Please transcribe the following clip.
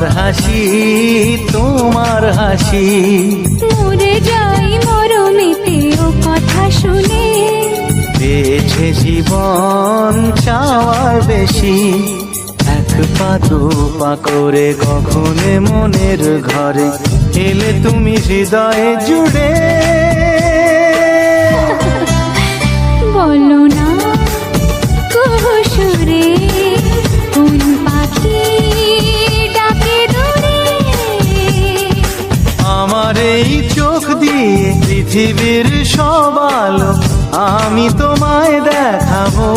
আমার হাসি তোমার হাসি। মরে যাই মরমেতে ও কথা শুনে, পেয়েছে জীবন চাওয়ার বেশি। এক পা দু পা করে কখনে মনের ঘরে এলে তুমি হৃদয়ে জুড়ে। বলো না কুহুসুরে কোন পাখি ডাকে দূরে। আমার এই চোখ দিয়ে পৃথিবীর সব আলো আমি তোমায় দেখাবো।